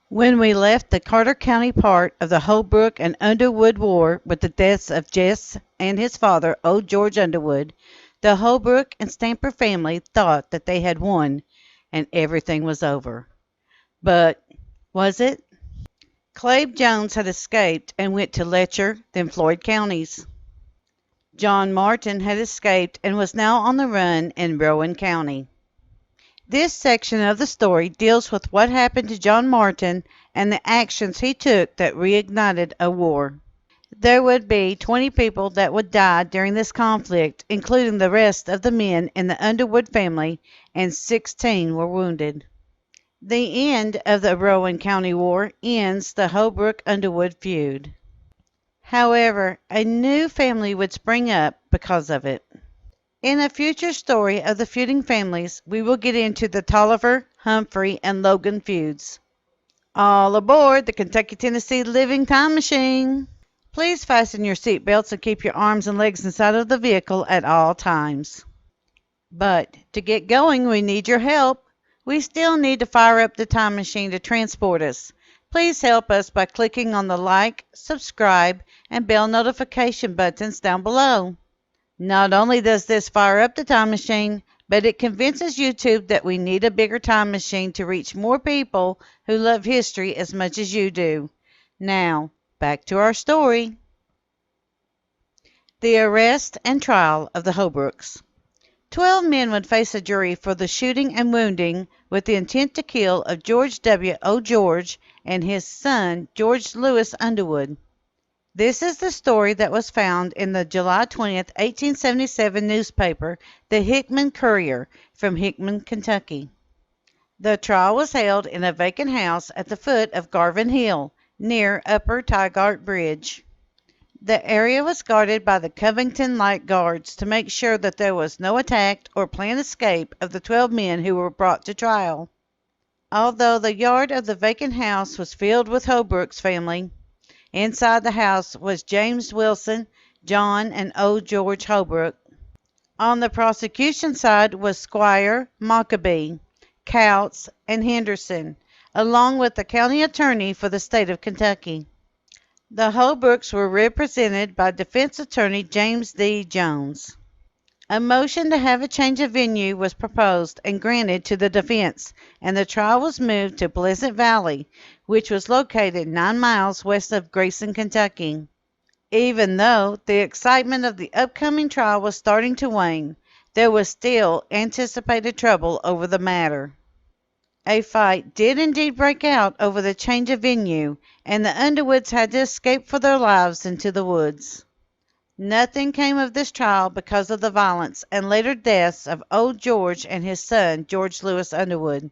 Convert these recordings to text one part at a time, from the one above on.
When we left the Carter County part of the Holbrook and Underwood War with the deaths of Jess and his father, Ole George Underwood, the Holbrook and Stamper family thought that they had won and everything was over. But was it? Claib Jones had escaped and went to Letcher, then Floyd Counties. John Martin had escaped and was now on the run in Rowan County. This section of the story deals with what happened to John Martin and the actions he took that reignited a war. There would be 20 people that would die during this conflict, including the rest of the men in the Underwood family, and 16 were wounded. The end of the Rowan County War ends the Holbrook Underwood feud. However, a new family would spring up because of it. In a future story of the feuding families, we will get into the Tolliver, Humphrey, and Logan feuds. All aboard the Kentucky-Tennessee Living Time Machine! Please fasten your seatbelts and keep your arms and legs inside of the vehicle at all times. But to get going, we need your help. We still need to fire up the time machine to transport us. Please help us by clicking on the like, subscribe, and bell notification buttons down below. Not only does this fire up the time machine, but it convinces YouTube that we need a bigger time machine to reach more people who love history as much as you do. Now, back to our story. The arrest and trial of the Holbrooks. 12 men would face a jury for the shooting and wounding with the intent to kill of George W. Ole George and his son, George Lewis Underwood. This is the story that was found in the July 20th, 1877 newspaper, the Hickman Courier, from Hickman, Kentucky. The trial was held in a vacant house at the foot of Garvin Hill, near Upper Tygart Bridge. The area was guarded by the Covington Light Guards to make sure that there was no attack or planned escape of the 12 men who were brought to trial. Although the yard of the vacant house was filled with Holbrook's family, inside the house was James Wilson, John, and Ole George Holbrook. On the prosecution side was Squire, Mockabee, Coutts, and Henderson, along with the county attorney for the state of Kentucky. The Holbrooks were represented by defense attorney James D. Jones. A motion to have a change of venue was proposed and granted to the defense, and the trial was moved to Pleasant Valley, which was located 9 miles west of Grayson, Kentucky. Even though the excitement of the upcoming trial was starting to wane, there was still anticipated trouble over the matter. A fight did indeed break out over the change of venue, and the Underwoods had to escape for their lives into the woods. Nothing came of this trial because of the violence and later deaths of Ole George and his son, George Lewis Underwood.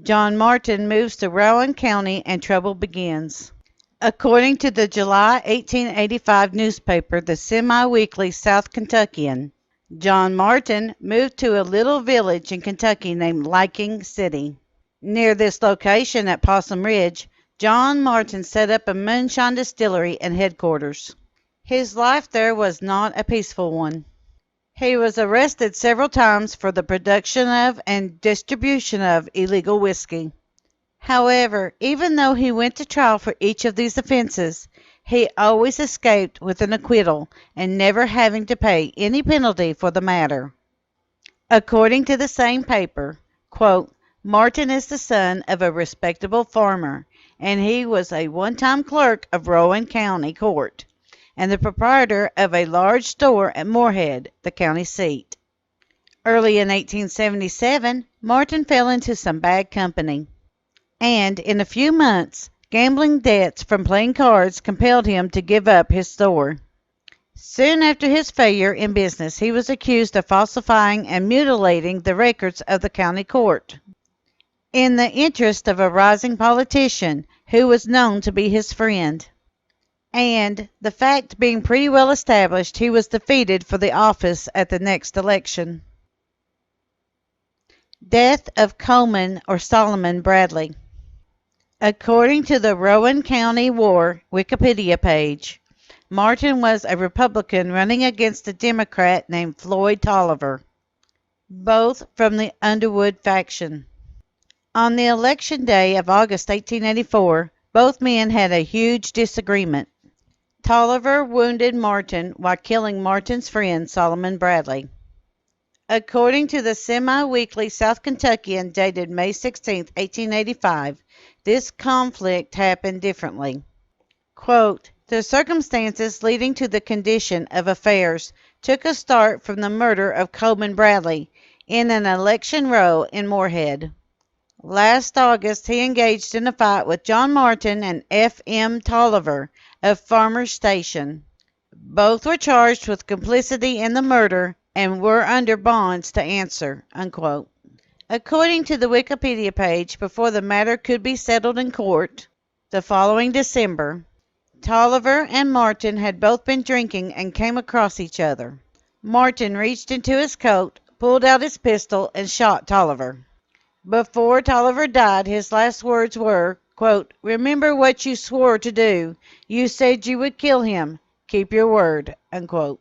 John Martin moves to Rowan County and trouble begins. According to the July 1885 newspaper, the semi-weekly South Kentuckian, John Martin moved to a little village in Kentucky named Liking City. Near this location at Possum Ridge, John Martin set up a moonshine distillery and headquarters. His life there was not a peaceful one. He was arrested several times for the production of and distribution of illegal whiskey. However, even though he went to trial for each of these offenses, he always escaped with an acquittal and never having to pay any penalty for the matter. According to the same paper, quote, Martin is the son of a respectable farmer, and he was a one-time clerk of Rowan County Court and the proprietor of a large store at Moorhead, the county seat. Early in 1877, Martin fell into some bad company, and in a few months, gambling debts from playing cards compelled him to give up his store. Soon after his failure in business, he was accused of falsifying and mutilating the records of the county court, in the interest of a rising politician who was known to be his friend. And, the fact being pretty well established, he was defeated for the office at the next election. Death of Coleman or Solomon Bradley. According to the Rowan County War Wikipedia page, Martin was a Republican running against a Democrat named Floyd Tolliver, both from the Underwood faction. On the election day of August 1884, both men had a huge disagreement. Tolliver wounded Martin while killing Martin's friend Solomon Bradley. According to the semi-weekly South Kentuckian dated May 16, 1885, this conflict happened differently. Quote, the circumstances leading to the condition of affairs took a start from the murder of Coleman Bradley in an election row in Moorhead. Last August he engaged in a fight with John Martin and F. M. Tolliver of Farmer's Station. Both were charged with complicity in the murder and were under bonds to answer. Unquote. According to the Wikipedia page, before the matter could be settled in court, the following December, Tolliver and Martin had both been drinking and came across each other. Martin reached into his coat, pulled out his pistol, and shot Tolliver. Before Tolliver died, his last words were, quote, remember what you swore to do. You said you would kill him. Keep your word. Unquote.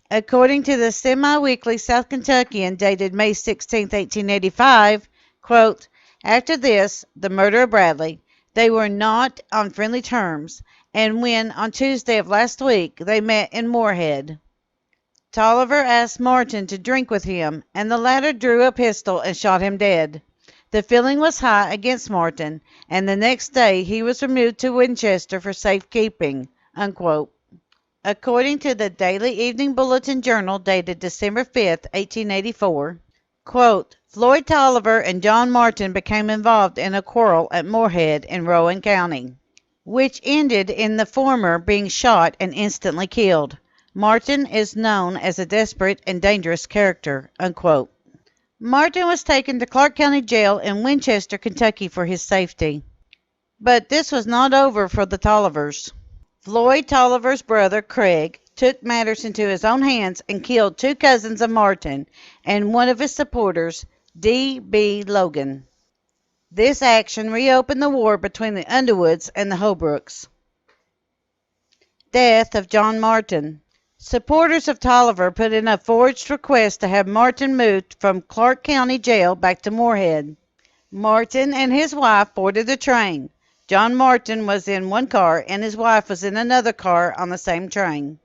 According to the semi-weekly South Kentuckian dated May 16, 1885, quote, after this, the murder of Bradley, they were not on friendly terms, and when, on Tuesday of last week, they met in Moorhead, Tolliver asked Martin to drink with him, and the latter drew a pistol and shot him dead. The feeling was high against Martin, and the next day he was removed to Winchester for safekeeping. Unquote. According to the Daily Evening Bulletin Journal dated December 5, 1884, quote, Floyd Tolliver and John Martin became involved in a quarrel at Moorhead in Rowan County, which ended in the former being shot and instantly killed. Martin is known as a desperate and dangerous character. Unquote. Martin was taken to Clark County Jail in Winchester, Kentucky for his safety. But this was not over for the Tollivers. Floyd Tolliver's brother, Craig, took matters into his own hands and killed two cousins of Martin and one of his supporters, D. B. Logan. This action reopened the war between the Underwoods and the Holbrooks. Death of John Martin. Supporters of Tolliver put in a forged request to have Martin moved from Clark County Jail back to Moorhead. Martin and his wife boarded the train. John Martin was in one car and his wife was in another car on the same train.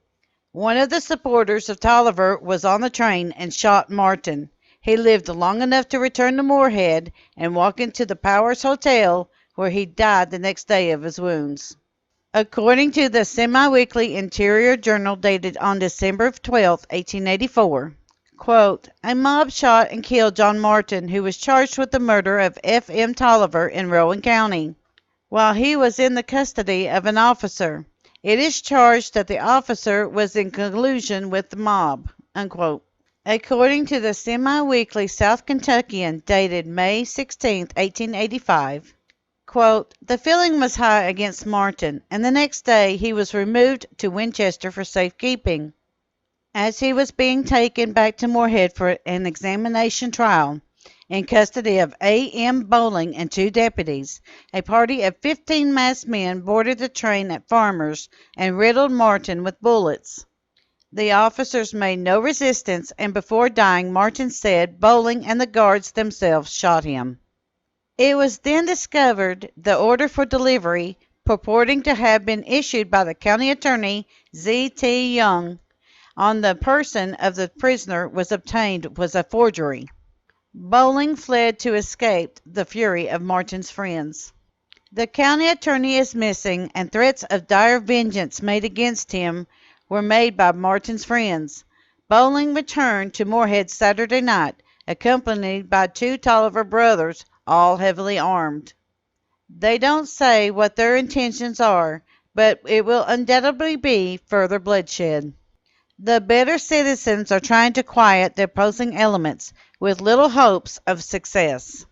One of the supporters of Tolliver was on the train and shot Martin. He lived long enough to return to Moorhead and walk into the Powers Hotel, where he died the next day of his wounds. According to the semi-weekly Interior Journal dated on December 12, 1884, quote, a mob shot and killed John Martin, who was charged with the murder of F. M. Tolliver in Rowan County, while he was in the custody of an officer. It is charged that the officer was in collusion with the mob. Unquote. According to the semi-weekly South Kentuckian dated May 16, 1885, quote, the feeling was high against Martin, and the next day he was removed to Winchester for safekeeping. As he was being taken back to Moorhead for an examination trial, in custody of A. M. Bowling and two deputies, a party of 15 masked men boarded the train at Farmers and riddled Martin with bullets. The officers made no resistance, and before dying, Martin said Bowling and the guards themselves shot him. It was then discovered the order for delivery, purporting to have been issued by the county attorney, Z. T. Young, on the person of the prisoner was obtained was a forgery. Bowling fled to escape the fury of Martin's friends. The county attorney is missing, and threats of dire vengeance made against him were made by Martin's friends. Bowling returned to Moorhead Saturday night, accompanied by two Tolliver brothers, all heavily armed. They don't say what their intentions are, but it will undoubtedly be further bloodshed. The better citizens are trying to quiet the opposing elements, with little hopes of success.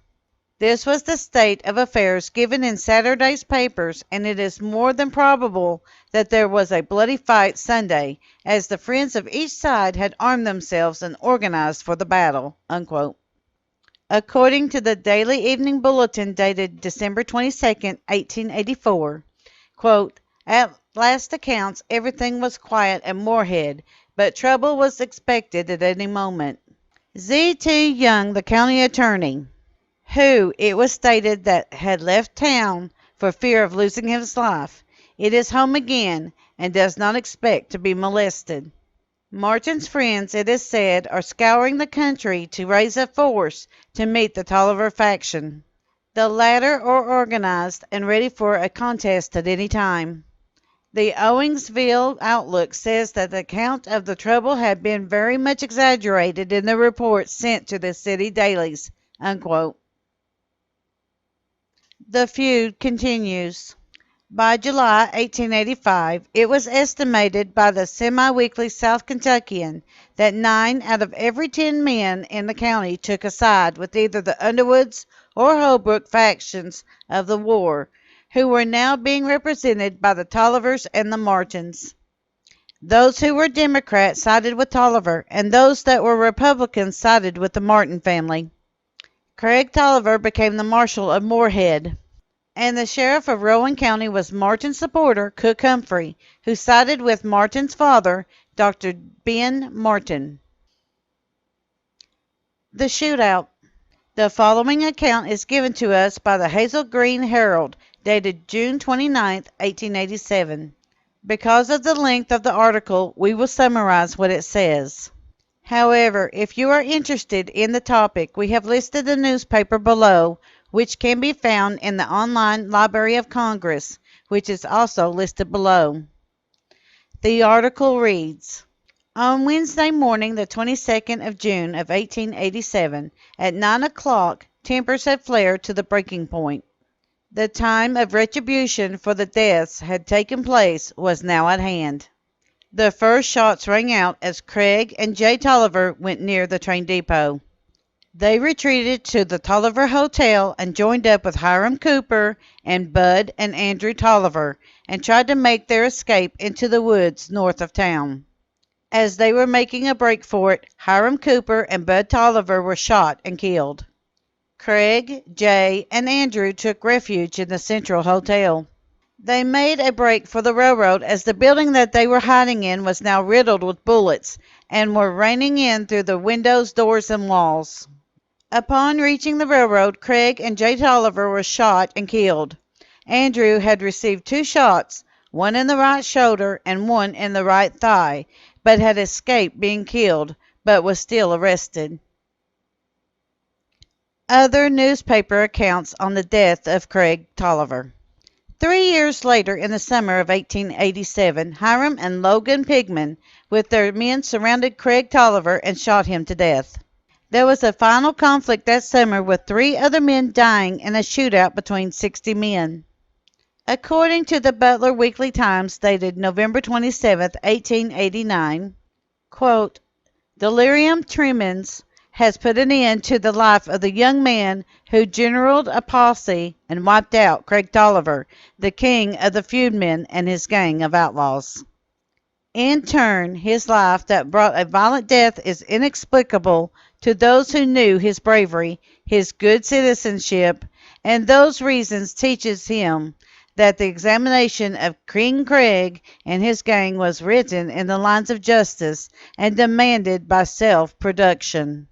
This was the state of affairs given in Saturday's papers, and it is more than probable that there was a bloody fight Sunday, as the friends of each side had armed themselves and organized for the battle. Unquote. According to the Daily Evening Bulletin dated December 22, 1884, quote, at last accounts everything was quiet at Moorhead, but trouble was expected at any moment. Z. T. Young, the county attorney, who, it was stated, that had left town for fear of losing his life. It is home again, and does not expect to be molested. Martin's friends, it is said, are scouring the country to raise a force to meet the Tolliver faction. The latter are organized and ready for a contest at any time. The Owingsville Outlook says that the account of the trouble had been very much exaggerated in the reports sent to the city dailies. Unquote. The feud continues. By July 1885, it was estimated by the semi-weekly South Kentuckian that 9 out of every 10 men in the county took a side with either the Underwoods or Holbrook factions of the war, who were now being represented by the Tollivers and the Martins. Those who were Democrats sided with Tolliver, and those that were Republicans sided with the Martin family. Craig Tolliver became the marshal of Moorhead, and the sheriff of Rowan County was Martin's supporter, Cook Humphrey, who sided with Martin's father, Dr. Ben Martin. The Shootout. The following account is given to us by the Hazel Green Herald, dated June 29, 1887. Because of the length of the article, we will summarize what it says. However, if you are interested in the topic, we have listed the newspaper below, which can be found in the online Library of Congress, which is also listed below. The article reads, on Wednesday morning, the 22nd of June of 1887, at 9 o'clock, tempers had flared to the breaking point. The time of retribution for the deaths had taken place was now at hand. The first shots rang out as Craig and J. Tolliver went near the train depot. They retreated to the Tolliver Hotel and joined up with Hiram Cooper and Bud and Andrew Tolliver and tried to make their escape into the woods north of town. As they were making a break for it, Hiram Cooper and Bud Tolliver were shot and killed. Craig, Jay, and Andrew took refuge in the Central Hotel. They made a break for the railroad as the building that they were hiding in was now riddled with bullets and were raining in through the windows, doors, and walls. Upon reaching the railroad, Craig and J. Tolliver were shot and killed. Andrew had received 2 shots, one in the right shoulder and one in the right thigh, but had escaped being killed, but was still arrested. Other newspaper accounts on the death of Craig Tolliver. 3 years later, in the summer of 1887, Hiram and Logan Pigman, with their men, surrounded Craig Tolliver and shot him to death. There was a final conflict that summer with 3 other men dying in a shootout between 60 men. According to the Butler Weekly Times, dated November 27, 1889, quote, delirium tremens has put an end to the life of the young man who generaled a posse and wiped out Craig Tolliver, the king of the feudmen and his gang of outlaws. In turn, his life that brought a violent death is inexplicable to those who knew his bravery, his good citizenship, and those reasons teaches him that the examination of King Craig and his gang was written in the lines of justice and demanded by self-production.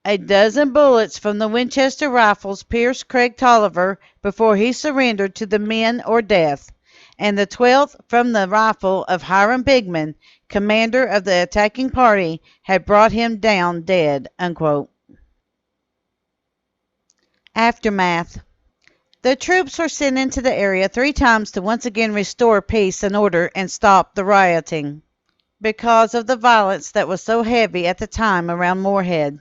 A dozen bullets from the Winchester rifles pierced Craig Tolliver before he surrendered to the men or death, and the 12th from the rifle of Hiram Pigman, commander of the attacking party, had brought him down dead. Unquote. Aftermath. The troops were sent into the area 3 times to once again restore peace and order and stop the rioting, because of the violence that was so heavy at the time around Moorhead.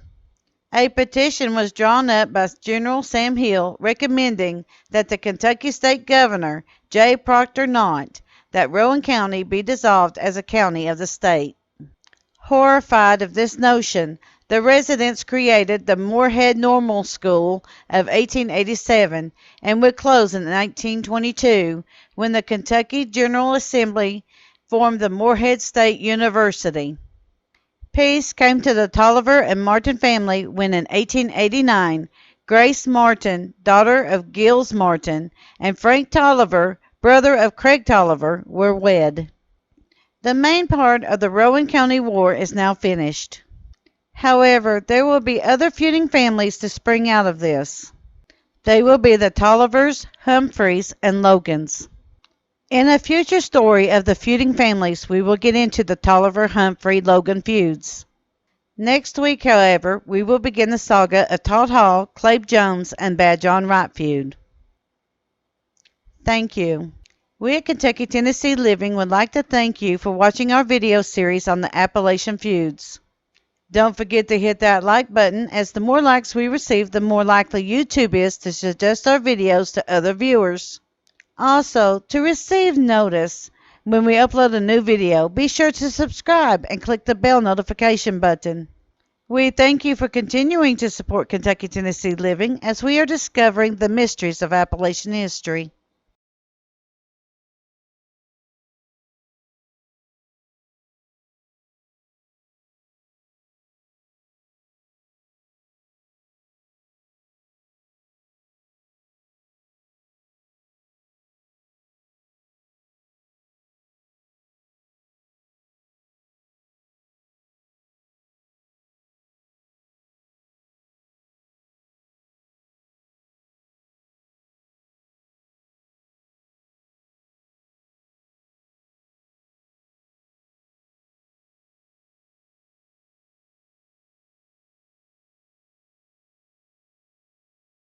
A petition was drawn up by General Sam Hill recommending that the Kentucky State Governor, J. Proctor Knott, that Rowan County be dissolved as a county of the state. Horrified of this notion, the residents created the Moorhead Normal School of 1887 and would close in 1922 when the Kentucky General Assembly formed the Moorhead State University. Peace came to the Tolliver and Martin family when in 1889, Grace Martin, daughter of Gills Martin, and Frank Tolliver, brother of Craig Tolliver, were wed. The main part of the Rowan County War is now finished. However, there will be other feuding families to spring out of this. They will be the Tollivers, Humphreys, and Logans. In a future story of the feuding families, we will get into the Tolliver-Humphrey-Logan feuds. Next week, however, we will begin the saga of Todd Hall, Claib Jones, and Bad John Wright feud. Thank you. We at Kentucky Tennessee Living would like to thank you for watching our video series on the Appalachian feuds. Don't forget to hit that like button, as the more likes we receive, the more likely YouTube is to suggest our videos to other viewers. Also, to receive notice when we upload a new video, be sure to subscribe and click the bell notification button. We thank you for continuing to support Kentucky Tennessee Living as we are discovering the mysteries of Appalachian history.